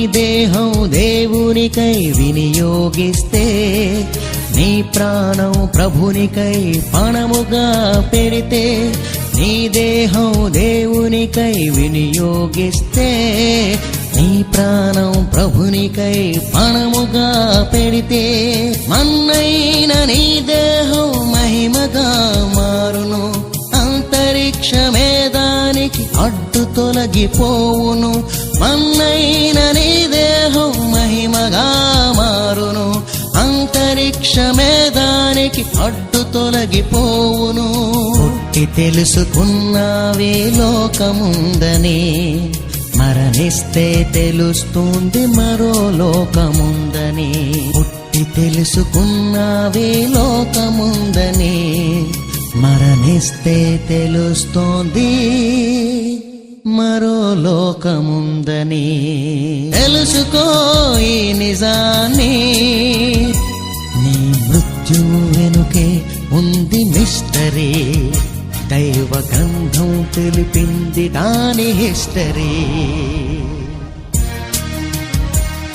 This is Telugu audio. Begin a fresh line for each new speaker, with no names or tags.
దేహం దేవునికై వినియోగిస్తే, నీ ప్రాణం ప్రభునికై పణముగా పెడితే, నీ దేహం దేవునికై వినియోగిస్తే, నీ ప్రాణం ప్రభునికై పణముగా పెడితే, మన్నైన నీ దేహం మహిమగా మారును. అంతరిక్షమే దానికి అడ్డు తొలగిపోవును. మన్నైన నీ దేహం మహిమగా మారును. అంతరిక్షమే దానికి అడ్డు తొలగిపోవును. పుట్టి తెలుసుకున్నావే లోకముందని, మరణిస్తే తెలుస్తుంది మరో లోకముందని. పుట్టి తెలుసుకున్నావే లోకముందని, మరణిస్తే తెలుస్తోంది మరో లోకముందని. తెలుసుకో ఈ నిజాన్ని, నీ మృత్యు వెనుకే ఉంది మిస్టరీ. దైవ గ్రంథం తెలిపింది దాని హిస్టరీ.